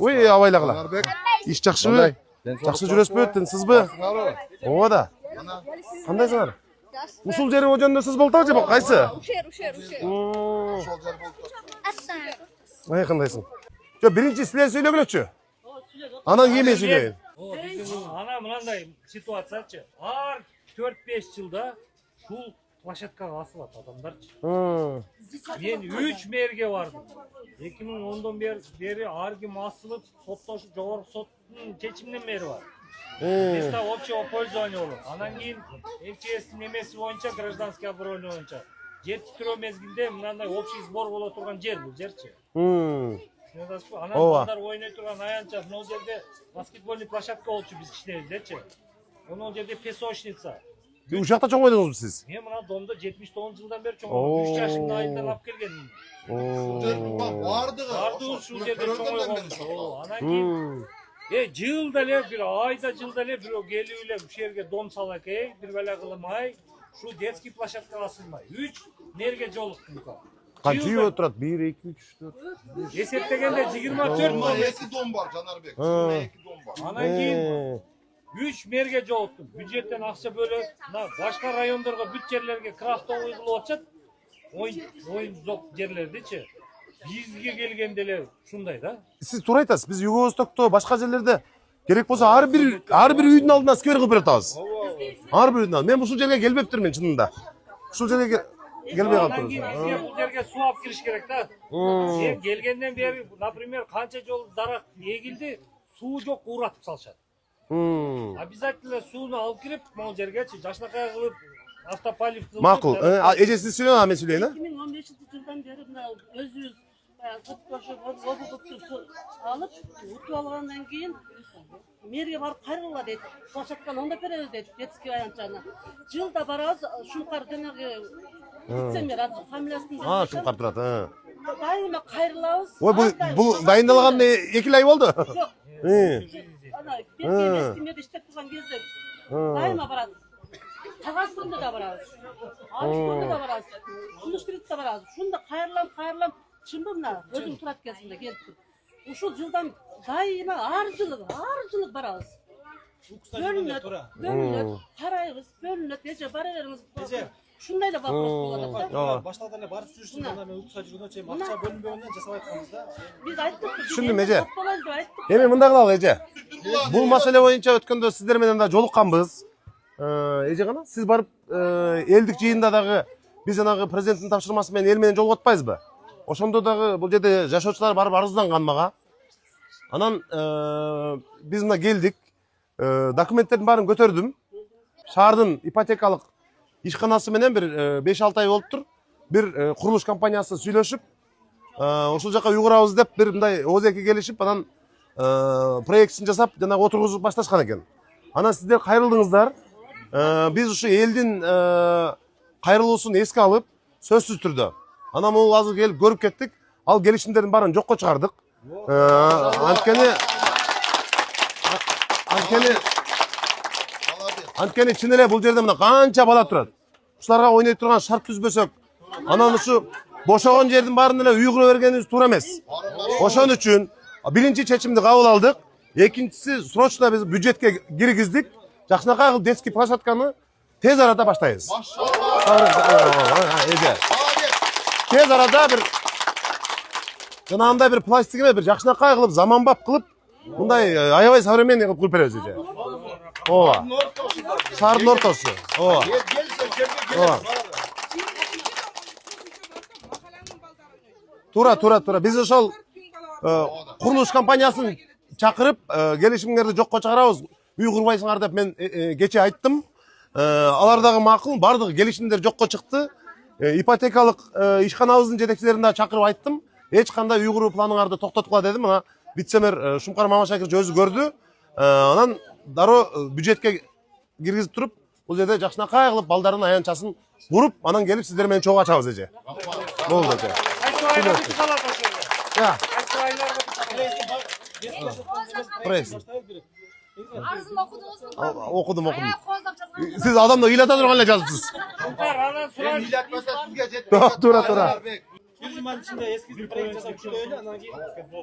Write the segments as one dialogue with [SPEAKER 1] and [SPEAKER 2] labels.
[SPEAKER 1] Ой, абайлағыла. Иш жақшыбы? Жақсы жүресіп өттін, сіз бі? Оға да. Қандайсыңар? Ушул жері о жөнінде сіз болтау жеп, қайсы? Ушер. Ай, қандайсың? Бірінші сілер сөйлегілетші? Анан еме сөйлейін.
[SPEAKER 2] Ана мынандай ситуациячы. Ар 4-5 жылда шул площадкага асылат адамдарчы. Мен 3 мэрге бардым. 2010-дон бери ар ким асылып, соттошуп, жогорку соттун чечиминен бери бар. Место общего пользования болот. Анан кийин МЧСтин немеси боюнча, гражданский оборудование боюнча жер титирөө мезгилде мындай общий сбор боло турган жер бул жерчи. Анан балдар ойной турган аянча бул жерде баскетбольный площадка болчу биз кичинебиздечи. Онун жерде песочница.
[SPEAKER 1] Ушакта чоң ойдуңузбу сиз?
[SPEAKER 2] Мен мына домдо 79 жылдан бери чоң ойдум. 3 жашымда айынан алып келгенмин. Бардыгы ушул жерде чоң ойгонмун. Анан кийин жылда эле бир айда жылда эле бирөө келип эле ушул жерге дом салак, бир бала кылмай, ушу детский площадкага асылмай. 3 нерге жолуктум.
[SPEAKER 1] Канча үй отурат? 1, 2, 3, 4.
[SPEAKER 2] Эсептегенде 24 дом.
[SPEAKER 3] 2 дом бар, Жанарбек. 2 дом бар.
[SPEAKER 2] Анан кийин 3 мерге жолуктум. Бюджеттен акча бөлөп, башка райондорго бүт жерлерге крафтовый кылып атышат. Оюн жок жерлердичи. Бизге келгенде эле ушундай да.
[SPEAKER 1] Сиз туура айтасыз. Биз Юго-Востокто, башка жерлерде керек болсо ар бир үйдүн алдына сквер кылып бератабыз. Ар бир үйдүн алдына. Мен ушул жерге келбептирмин чынында. Ушул жерге келбей калыптыр.
[SPEAKER 2] Бизге бул жерге суу алып кириш керек да. Мен келгенден бери, например, канча жол дарак эгилди, суу жок, уратып салышат. Обязательно сууну алып кирип, могул жергечи жашнакай кылып, автополив кылып.
[SPEAKER 1] Макул. Эжеси сүйлөйүн, а мен сүйлөйүн,
[SPEAKER 4] 2015-жылдан бери мына өзүбүз соттошуп, обукту алып, утуп алгандан кийин мэрге барып кайрыла дейт. Площадканы оңдоп беребиз дейт, детский аянтчаны. Жылда барабыз, Шумкар жанагы вице-мэр фамилиясын.
[SPEAKER 1] Шумкар турат.
[SPEAKER 4] Дайыма кайрылабыз.
[SPEAKER 1] Ой, бул дайындалганда 2 ай болду.
[SPEAKER 4] Жок. Ана эски мэрде иштеп турган кезде дайыма барабыз. Кагаз түрүндө да барабыз. Алыш түрүндө да барабыз. Сунуш түрүндө да барабыз. Ушунда кайрылам, чынбы мына өзүм турат кезимде келип. Ушул жылдан дайыма ар жылы барабыз. Бөлүнөт, карайбыз, бөлүнөт, эже бара бериңиз. Ушундай эле вопрос болот да.
[SPEAKER 5] Баштардан эле барып жүрүшүн, анда мен укса жүргөндө чейин акча бөлүнбөгөндөн жасап айтканбыз да.
[SPEAKER 4] Биз айттык.
[SPEAKER 1] Түшүндүм, эже. Эми мындай кылалы, эже. Бул маселе боюнча өткөндө сиздер менен да жолукканбыз. Эже кана, сиз барып элдик жыйында дагы биз жанагы президенттин тапшырмасы менен эл менен жолугатпайбызбы? Ошондо дагы бул жерде жашоочулар барып арызданган мага. Анан биз мына келдик. Документтердин баарын көтөрдүм. Шаардын ипотекалык ишканасы менен бир 5-6 ай болуптур. Бир курулуш компаниясы сүйлөшүп, ошол жака үй курабыз деп бир мындай ооз-эки келишип, анан проектин жасап, жана отургузуп башташкан экен. Анан сиздер кайрылдыңыздар. Биз ушу элдин кайрылуусун эске алып, сөзсүз түрдө. Анан бул азыр келип көрүп кеттик. Ал келишимдердин баарын жокко чыгардык. Анткени чын эле бул жерде мына канча бала турат. Ушуларга ойной турган шарт түзбөсөк, анан ушу бошогон жердин баарын эле үй кура бергенибиз туура эмес. Ошон үчүн биринчи чечимди кабыл алдык. Экинчиси срочно биз бюджетке киргиздик. Жакшынакай кылып детский площадканы тез арада баштайбыз. Тез арада бир жанагындай бир пластик эмес, бир жакшынакай кылып, заманбап кылып, мындай аябай современный кылып беребиз эже. Ооба. Шаардын ортосу. Ооба. Тура. Биз ошол курулуш компаниясын чакырып, келишимдерди жокко чыгарабыз. Үй курбайсыңар деп мен кече айттым. Алар дагы макул, бардыгы келишимдер жокко чыкты. Ипотекалык ишканабыздын жетекчилерин да чакырып айттым. Эч кандай үй куруу планыңарды токтоткула дедим. Мына вице-мэр Шумкар Мамашакирович өзү көрдү. Анан дароо бюджетке киргизип туруп, бул жерде жакшынакай кылып балдардын аянтчасын куруп, анан келип сиздер менен чогуу ачабыз эже. Болду эже.
[SPEAKER 6] Арызын окудуңузбу?
[SPEAKER 1] Окудум. Сиз адамды ыйлата турган эле жазыпсыз.
[SPEAKER 3] Мен ыйлатмаса сизге жетпей.
[SPEAKER 1] Тура.
[SPEAKER 5] айманın içinde eski проект жасап күтөйлү, анан кийин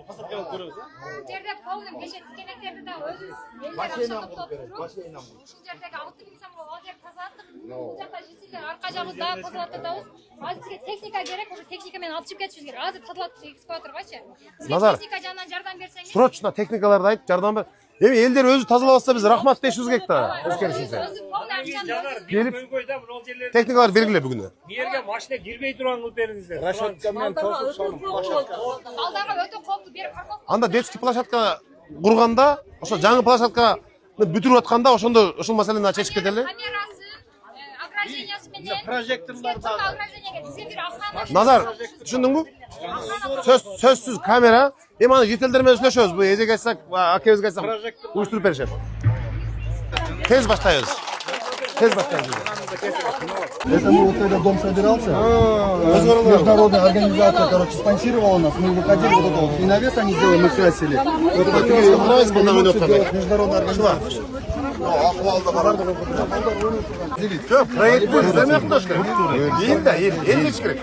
[SPEAKER 5] посадка кылып көрөбүз.
[SPEAKER 6] Bu жерде полный кеше тикенектерди да өзүбүз элдер акча топтоп туруп, ушул жердеги 6 миң сомго ал жер тазалаттык. Бул жакта жителер арка жагыбыз дагы тазалап атабыз. Азыр бизге техника керек, уже техника менен алып чыгып кетишибиз керек. Азыр тазалатып экскаваторгачы.
[SPEAKER 1] Назар.
[SPEAKER 6] Техника жанынан жардам берсеңиз.
[SPEAKER 1] Срочно техникаларды айтып жардам бер. Эми элдер өзү тазалап атса биз рахмат дешибиз керек да. Өзгөрүшүнсө.
[SPEAKER 2] Жанар
[SPEAKER 1] Келип,
[SPEAKER 2] көйгөйдө бул жерлерде
[SPEAKER 1] техникалар белгиле бүгүнү.
[SPEAKER 2] мерге машина кирбей турган кылып бериңиздер.
[SPEAKER 5] Рашатка менен
[SPEAKER 6] Балдарга өтө кооптуу берип парковка.
[SPEAKER 1] Анда детский площадка курганда, ошо жаңы площадка бүтүрүп атканда ошондо ушул маселени чечип кетели.
[SPEAKER 6] Камерасы, ограждениясы менен
[SPEAKER 5] прожекторлор
[SPEAKER 6] бизге только ограждение керек. Бизге бир охрана.
[SPEAKER 1] Назар, түшүндүңбү? Сөзсүз камера. Эми аны жителдер менен сүйлөшөбүз. Бу эжеге айтсак, акебизге айтсак, уюштуруп беришет. Тез баштайбыз. Тез баштайбыз.
[SPEAKER 7] Это мы вот когда дом собирался, международная организация, короче, спонсировала нас, мы выходили вот это вот, и навес они сделали, мы красили. Вот это международная организация.
[SPEAKER 1] Проект bu, bizden mi yaklaşık? Değil de, el geçik gerek.